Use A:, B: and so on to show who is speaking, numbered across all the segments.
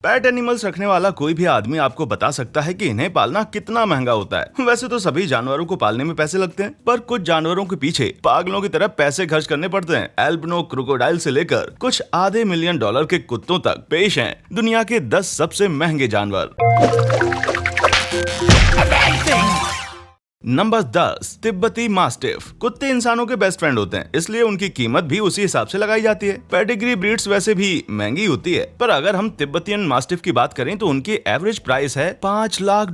A: Pet animals रखने वाला कोई भी आदमी आपको बता सकता है कि इन्हें पालना कितना महंगा होता है। वैसे तो सभी जानवरों को पालने में पैसे लगते हैं, पर कुछ जानवरों के पीछे पागलों की तरह पैसे खर्च करने पड़ते हैं। एल्बिनो क्रोकोडाइल से लेकर कुछ आधे मिलियन डॉलर के कुत्तों तक पेश हैं दुनिया के 10 सबसे महंगे जानवर। नंबर 10, तिब्बती मास्टिफ। कुत्ते इंसानों के बेस्ट फ्रेंड होते हैं, इसलिए उनकी कीमत भी उसी हिसाब से लगाई जाती है। पेडिग्री ब्रीड्स वैसे भी महंगी होती है, पर अगर हम तिब्बतियन मास्टिफ की बात करें तो उनकी एवरेज प्राइस है $5 लाख,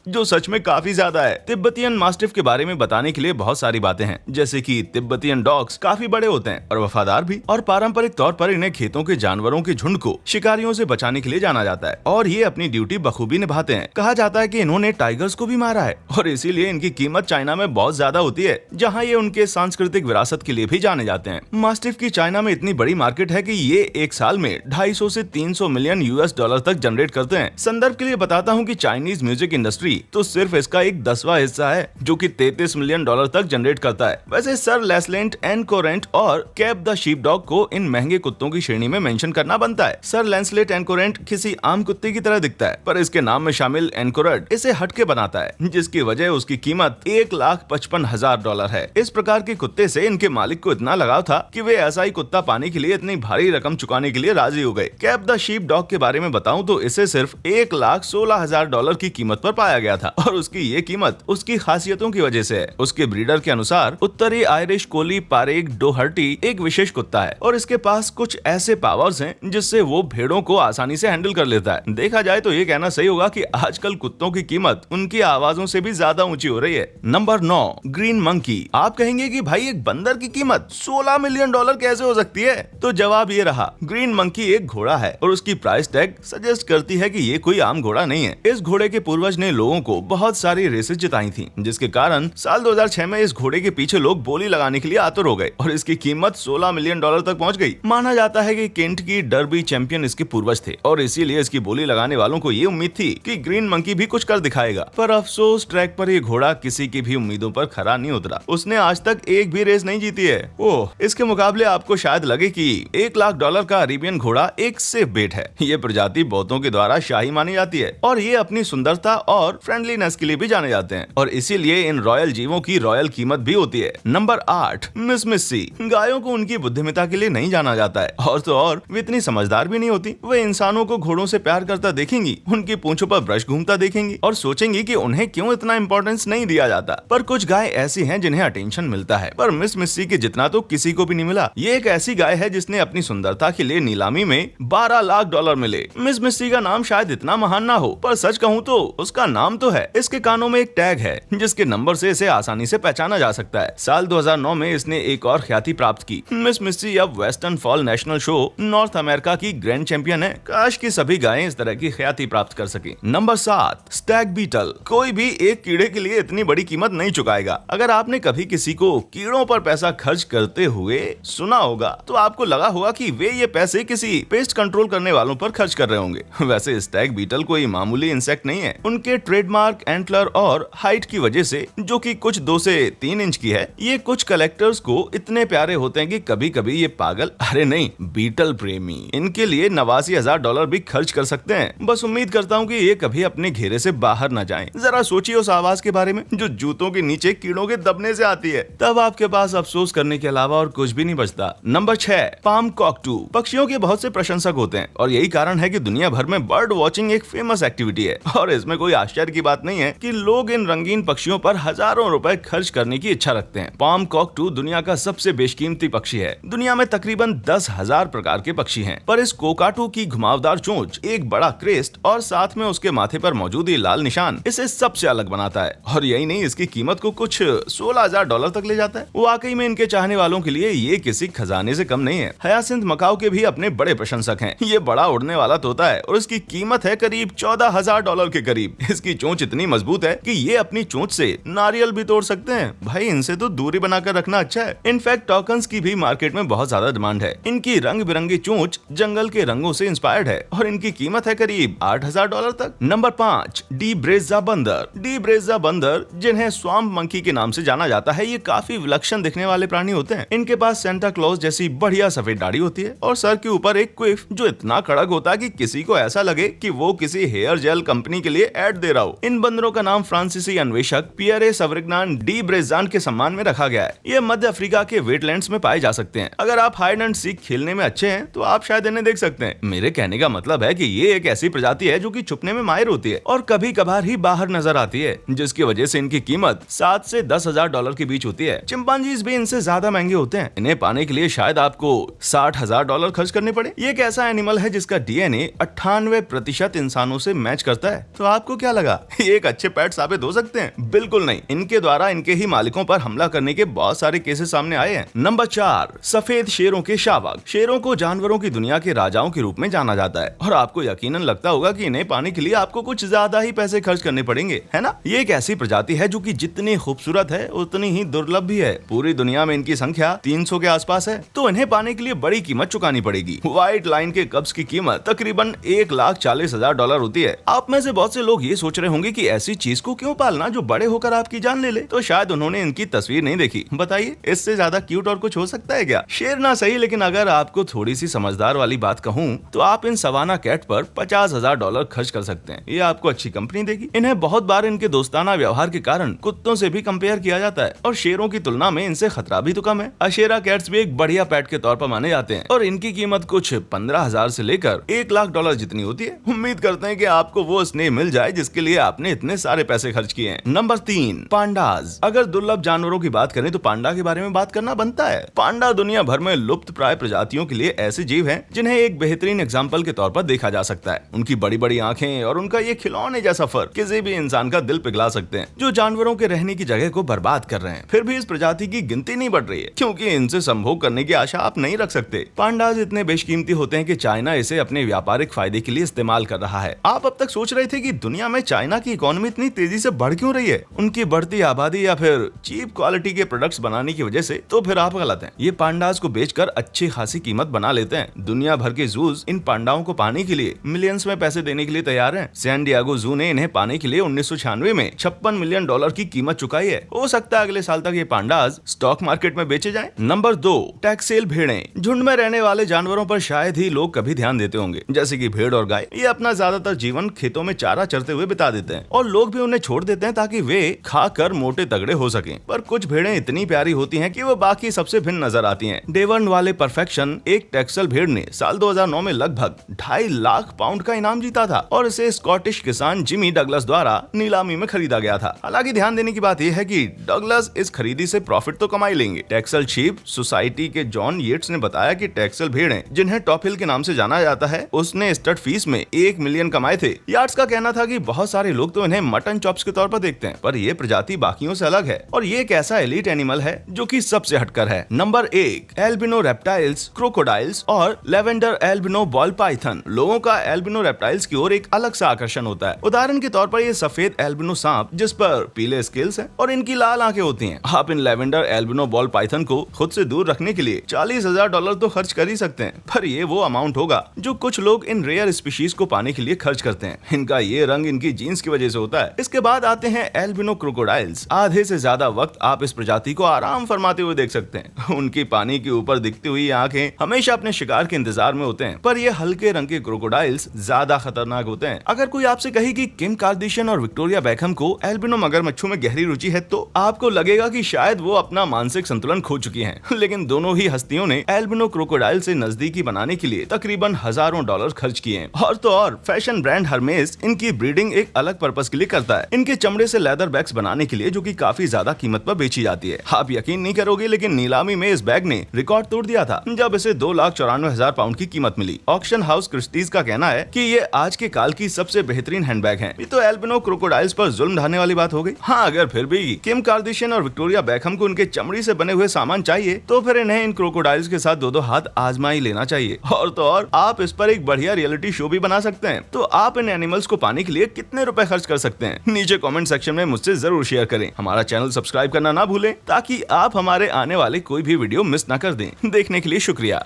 A: जो सच में काफी ज्यादा है। तिब्बतियन मास्टिफ के बारे में बताने के लिए बहुत सारी बातें हैं, जैसे कि तिब्बतियन डॉग्स काफी बड़े होते हैं और वफादार भी, और पारंपरिक तौर पर इन्हें खेतों के जानवरों के झुंड को शिकारियों से बचाने के लिए जाना जाता है, और ये अपनी ड्यूटी बखूबी निभाते हैं। कहा जाता है कि इन्होंने टाइगर्स को भी मारा है, और इसीलिए इनकी कीमत चाइना में बहुत ज्यादा होती है, जहां ये उनके सांस्कृतिक विरासत के लिए भी जाने जाते हैं। मास्टिफ की चाइना में इतनी बड़ी मार्केट है कि ये एक साल में 250 से 300 मिलियन $US तक जनरेट करते हैं। संदर्भ के लिए बताता हूं कि चाइनीज म्यूजिक इंडस्ट्री तो सिर्फ इसका एक 10वां हिस्सा है, जो कि $33 मिलियन तक जनरेट करता है। वैसे सर लैंसलेट एनकोरेंट और कैप द शीप डॉग को इन महंगे कुत्तों की श्रेणी में मेंशन करना बनता है। सर लैंसलेट एनकोरेंट किसी आम कुत्ते की तरह दिखता है, पर इसके नाम में शामिल एनकोरेंट इसे हटके बनाता है, जिसकी वजह उसकी कीमत $1,55,000 है। इस प्रकार के कुत्ते से इनके मालिक को इतना लगाव था कि वे ऐसा ही कुत्ता पाने के लिए इतनी भारी रकम चुकाने के लिए राजी हो गए। कैप द शीप डॉग के बारे में बताऊं तो इसे सिर्फ $1,16,000 की कीमत पर पाया गया था, और उसकी ये कीमत उसकी खासियतों की वजह से है। उसके ब्रीडर के अनुसार उत्तरी आयरिश कोली पारेग डोहर्टी एक विशेष कुत्ता है, और इसके पास कुछ ऐसे पावर्स हैं जिससे वो भेड़ों को आसानी से हैंडल कर लेता है। देखा जाए तो ये कहना सही होगा कि आजकल कुत्तों की कीमत उनकी आवाजों से भी ज्यादा ऊंची हो रही है। Number 9, green monkey. आप कहेंगे कि भाई एक बंदर की कीमत $16 मिलियन कैसे हो सकती है? तो जवाब ये रहा, ग्रीन मंकी एक घोड़ा है, और उसकी प्राइस टैग सजेस्ट करती है कि ये कोई आम घोड़ा नहीं है। इस घोड़े के पूर्वज ने लोगों को बहुत सारी रेसेस जिताई थी, जिसके कारण साल 2006 में इस घोड़े के पीछे लोग बोली लगाने के लिए आतुर हो गए, और इसकी कीमत $16 मिलियन तक पहुंच गई। माना जाता है कि केंट की डर्बी चैंपियन इसके पूर्वज थे, और इसीलिए इसकी बोली लगाने वालों को ये उम्मीद थी कि ग्रीन मंकी भी कुछ कर दिखाएगा। पर अफसोस, ट्रैक पर ये घोड़ा किसी की भी उम्मीदों पर खरा नहीं उतरा। उसने आज तक एक भी रेस नहीं जीती है। ओह, इसके मुकाबले आपको शायद लगे कि $1 लाख का अरेबियन घोड़ा एक सेफ बेट है। ये प्रजाति बहुतों के द्वारा शाही मानी जाती है, और ये अपनी सुंदरता और फ्रेंडलीनेस के लिए भी जाने जाते हैं, और इसीलिए इन रॉयल जीवों की रॉयल कीमत भी होती है। नंबर 8, मिस मिस्सी। गायों को उनकी बुद्धिमत्ता के लिए नहीं जाना जाता है, और तो और वे इतनी समझदार भी नहीं होती। वे इंसानों को घोड़ों से प्यार करता देखेंगी, उनकी पूंछों पर ब्रश घूमता देखेंगी, और सोचेंगी कि उन्हें क्यों इतना इंपॉर्टेंस नहीं दिया जाता। पर कुछ गाय ऐसी हैं जिन्हें अटेंशन मिलता है, पर मिस मिस्सी के जितना तो किसी को भी नहीं मिला। ये एक ऐसी गाय है जिसने अपनी सुंदरता के लिए नीलामी में $12 लाख मिले। मिस मिस्सी का नाम शायद इतना महान ना हो, पर सच कहूँ तो उसका नाम तो है। इसके कानों में एक टैग है जिसके नंबर से इसे आसानी से पहचाना जा सकता है। साल 2009 में इसने एक और ख्याति प्राप्त की। मिस मिस्सी अब western fall national show north America की ग्रैंड चैंपियन है। काश की सभी गायें इस तरह की ख्याति प्राप्त कर सके। Number 7, stag beetle. कोई भी एक कीड़े के लिए इतनी बड़ी कीमत नहीं चुकाएगा। अगर आपने कभी किसी को कीड़ों पर पैसा खर्च करते हुए सुना होगा, तो आपको लगा होगा कि वे ये पैसे किसी पेस्ट कंट्रोल करने वालों पर खर्च कर रहे होंगे। वैसे स्टैग बीटल कोई मामूली इंसेक्ट नहीं है। उनके ट्रेडमार्क एंटलर और हाइट की वजह से, जो कि कुछ 2 से 3 इंच की है, ये कुछ कलेक्टर्स को इतने प्यारे होते हैं कि कभी कभी ये पागल, अरे नहीं, बीटल प्रेमी, इनके लिए $89,000 भी खर्च कर सकते हैं। बस उम्मीद करता हूँ कि ये कभी अपने घेरे से बाहर न जाएं। जरा सोचिए उस आवाज के बारे में जो जूतों के नीचे कीड़ों के दबने से आती है, तब आपके पास अफसोस करने के अलावा और कुछ भी नहीं बचता। Number 6, palm cockatoo. पक्षियों के बहुत से प्रशंसक होते हैं, और यही कारण है कि दुनिया भर में बर्ड वॉचिंग एक फेमस एक्टिविटी है, और इसमें कोई आश्चर्य की बात नहीं है कि लोग इन रंगीन पक्षियों पर हजारों रुपए खर्च करने की इच्छा रखते हैं। पाम कॉकटू दुनिया का सबसे बेशकीमती पक्षी है। दुनिया में तकरीबन 10,000 प्रकार के पक्षी हैं, पर इस कोकाटू की घुमावदार चोंच, एक बड़ा क्रेस्ट और साथ में उसके माथे पर मौजूद ये लाल निशान इसे सबसे अलग बनाता है। और यही नहीं, इसकी कीमत को कुछ $16,000 तक ले जाता है। वाकई में इनके चाहने वालों के लिए ये किसी खजाने से कम नहीं है। हयासिंथ मकाओ के भी अपने बड़े प्रशंसक हैं। ये बड़ा उड़ने वाला तोता है, और इसकी कीमत है करीब $14,000 के करीब। इसकी चोंच इतनी मजबूत है कि ये अपनी चोंच से नारियल भी तोड़ सकते हैं। भाई, इनसे तो दूरी बनाकर रखना अच्छा है। इनफैक्ट टॉकन्स की भी मार्केट में बहुत ज्यादा डिमांड है। इनकी रंग बिरंगी चोंच जंगल के रंगों से इंस्पायर्ड है, और इनकी कीमत है करीब $8,000 तक। नंबर 5, डी ब्रेजा बंदर। डी ब्रेजा बंदर जानवर जिन्हें स्वाम्प मंकी के नाम से जाना जाता है, ये काफी विलक्षण दिखने वाले प्राणी होते हैं। इनके पास सेंटा क्लॉज जैसी बढ़िया सफेद दाढ़ी होती है और सर के ऊपर एक क्विफ जो इतना कड़क होता है कि किसी को ऐसा लगे कि वो किसी हेयर जेल कंपनी के लिए ऐड दे रहा हो। इन बंदरों का नाम फ्रांसीसी अन्वेषक पियरे सवरिग्नान डी ब्रेजान के सम्मान में रखा गया है। ये मध्य अफ्रीका के वेटलैंड्स में पाए जा सकते हैं। अगर आप हाइड एंड सीक खेलने में अच्छे हैं तो आप शायद इन्हें देख सकते हैं। मेरे कहने का मतलब है कि ये एक ऐसी प्रजाति है जो कि छुपने में माहिर होती है और कभी कभार ही बाहर नजर आती है, जिसकी वजह से इनकी कीमत 7 से 10,000 डॉलर के बीच होती है। चिंपांजीज भी इनसे ज्यादा महंगे होते हैं। इन्हें पाने के लिए शायद आपको 60,000 डॉलर खर्च करने पड़े। ये एक ऐसा एनिमल है जिसका डीएनए 98% इंसानों से मैच करता है। तो आपको क्या लगा, ये एक अच्छे पेट साबित हो सकते हैं? बिल्कुल नहीं। इनके द्वारा इनके ही मालिकों पर हमला करने के बहुत सारे केसेस सामने आए हैं। नंबर 4, सफेद शेरों के शावक। शेरों को जानवरों की दुनिया के राजाओं के रूप में जाना जाता है और आपको यकीनन लगता होगा कि इन्हें पाने के लिए आपको कुछ ज्यादा ही पैसे खर्च करने पड़ेंगे, है ना? ये एक ऐसी प्रजाति है जो कि जितनी खूबसूरत है उतनी ही दुर्लभ भी है। पूरी दुनिया में इनकी संख्या 300 के आसपास है, तो इन्हें पाने के लिए बड़ी कीमत चुकानी पड़ेगी। व्हाइट लाइन के कब्स की कीमत तकरीबन 1,40,000 डॉलर होती है। आप में से बहुत से लोग ये सोच रहे होंगे कि ऐसी चीज को क्यों पालना जो बड़े होकर आपकी जान ले ले। तो शायद उन्होंने इनकी तस्वीर नहीं देखी। बताइए, इससे ज्यादा क्यूट और कुछ हो सकता है क्या? शेर ना सही, लेकिन अगर आपको थोड़ी सी समझदार वाली बात कहूँ तो आप इन सवाना कैट पर 50,000 डॉलर खर्च कर सकते हैं। ये आपको अच्छी कंपनी देगी। इन्हें बहुत बार इनके दोस्ताना व्यवहार के कारण कुत्तों से भी कंपेयर किया जाता है और शेरों की तुलना में इनसे खतरा भी तो कम है। अशेरा कैट्स भी एक बढ़िया पेट के तौर पर माने जाते हैं और इनकी कीमत कुछ 15,000 से लेकर 1,00,000 डॉलर जितनी होती है। उम्मीद करते हैं कि आपको वो स्नेह मिल जाए जिसके लिए आपने इतने सारे पैसे खर्च किए हैं। Number 3, pandas. अगर दुर्लभ जानवरों की बात करें तो पांडा के बारे में बात करना बनता है। पांडा दुनिया भर में लुप्त प्राय प्रजातियों के लिए ऐसे जीव हैं जिन्हें एक बेहतरीन एग्जाम्पल के तौर पर देखा जा सकता है। उनकी बड़ी बड़ी आंखें और उनका ये खिलौने जैसा फर किसी भी इंसान का दिल पिघला सकते हैं, जो जानवरों के रहने की जगह को बर्बाद कर रहे हैं। फिर भी इस प्रजाति की गिनती नहीं बढ़ रही है क्योंकि इनसे संभोग करने की आशा आप नहीं रख सकते। पांडाज इतने बेशकीमती होते हैं कि चाइना इसे अपने व्यापारिक फायदे के लिए इस्तेमाल कर रहा है। आप अब तक सोच रहे थे कि दुनिया में चाइना की इकोनॉमी इतनी तेजी से बढ़ क्यों रही है? उनकी बढ़ती आबादी या फिर चीप क्वालिटी के प्रोडक्ट्स बनाने की वजह से? तो फिर आप गलत हैं। ये पांडाज को बेचकर अच्छी खासी कीमत बना लेते हैं। दुनिया भर के जूस इन पांडाओं को पाने के लिए मिलियंस में पैसे देने के लिए तैयार हैं। सैन डिएगो जू ने इन्हें पाने के लिए 1996 में 56 मिलियन डॉलर की कीमत चुकाई है। हो सकता है अगले साल तक ये पांडाज स्टॉक मार्केट में बेचे जाएं। नंबर 2, टैक्सेल भेड़ें। झुंड में रहने वाले जानवरों पर शायद ही लोग कभी ध्यान देते होंगे, जैसे कि भेड़ और गाय। ये अपना ज्यादातर जीवन खेतों में चारा चरते हुए बिता देते हैं और लोग भी उन्हें छोड़ देते हैं ताकि वे खाकर मोटे तगड़े हो सकें। पर कुछ भेड़ें इतनी प्यारी होती हैं कि वो बाकी सबसे भिन्न नजर आती हैं। डेवर्न वाले परफेक्शन एक टैक्सेल भेड़ ने साल 2009 में लगभग 2.5 लाख पाउंड का इनाम जीता था और इसे स्कॉटिश किसान जिमी डगलस द्वारा नीलामी में खरीदा गया था। हालांकि ध्यान देने की बात यह है कि डगलस इस खरीदी से प्रॉफिट तो कमाई लेंगे। टैक्सेल शीप सोसाइटी के जॉन येट्स ने बताया कि टैक्सेल भेड़ें, जिन्हें टॉप हिल के नाम से जाना जाता है, उसने स्टड फीस में 1 मिलियन कमाए थे। यार्ड्स का कहना था कि बहुत सारे लोग तो इन्हें मटन चॉप्स के तौर पर देखते हैं, पर यह प्रजाति बाकियों से अलग है और ये एक ऐसा एलीट एनिमल है जो कि सबसे हटकर है। नंबर 1, एल्बिनो रेप्टाइल्स, क्रोकोडाइल्स और लेवेंडर एल्बिनो बॉल पाइथन। लोगों का एल्बिनो रेप्टाइल्स की ओर एक अलग सा आकर्षण होता है। उदाहरण के तौर पर ये सफेद एल्बिनो सांप जिस पर पीले स्केल्स हैं और इनकी लाल आंखें होती हैं। आप इन लेवेंडर एल्बिनो बॉल पाइथन को खुद से दूर रखने के लिए 40,000 डॉलर तो खर्च कर ही सकते हैं, पर ये वो अमाउंट होगा जो कुछ लोग इन रेयर स्पीशीज को पाने के लिए खर्च करते हैं। इनका ये रंग इनकी जीन्स की वजह से होता है। इसके बाद आते हैं एल्बिनो क्रोकोडाइल्स। आधे से ज्यादा वक्त आप इस प्रजाति को आराम फरमाते हुए देख सकते हैं। उनकी पानी के ऊपर दिखती हुई आंखें हमेशा अपने शिकार के इंतजार में होते हैं, पर ये हल्के रंग के क्रोकोडाइल्स ज्यादा खतरनाक होते हैं। अगर कोई आपसे कहे कि किम कार्दाशियन और विक्टोरिया बेकहम को एल्बिनो मगरमच्छों में गहरी रुचि है, तो आपको लगेगा कि शायद वो अपना मानसिक संतुलन खो चुकी हैं। लेकिन दोनों ही हस्तियों ने एल्बिनो क्रोकोडाइल से नजदीकी बनाने के लिए तकरीबन हजारों डॉलर खर्च किए हैं। और तो और फैशन ब्रांड हर्मेस इनकी ब्रीडिंग एक अलग पर्पस के लिए करता है। इनके चमड़े से लेदर बैग्स बनाने के लिए, जो कि काफी ज्यादा कीमत पर बेची जाती है। आप यकीन नहीं करोगे, लेकिन नीलामी में इस बैग ने रिकॉर्ड तोड़ दिया था जब इसे 2,94,000 पाउंड की कीमत मिली। ऑक्शन हाउस क्रिस्टीज का कहना है कि ये आज के काल की सबसे बेहतरीन हैंडबैग है। ये तो एल्बिनो क्रोकोडाइल्स पर जुल्म ढाने वाली बात हो गई। हाँ, अगर फिर भी किम कार्दाशियन और विक्टोरिया बेकहम को उनके चमड़ी से बने हुए सामान चाहिए, तो फिर इन्हें इन क्रोकोडाइल्स के साथ दो हाथ आजमा ही लेना चाहिए। और तो और आप इस पर एक बढ़िया रियलिटी शो भी बना सकते हैं। तो आप इन एनिमल्स को पाने के लिए कितने रुपए खर्च कर सकते हैं? नीचे कमेंट सेक्शन में मुझसे जरूर शेयर करें। हमारा चैनल सब्सक्राइब करना ना भूलें ताकि आप हमारे आने वाले कोई भी वीडियो मिस ना कर दें। देखने के लिए शुक्रिया।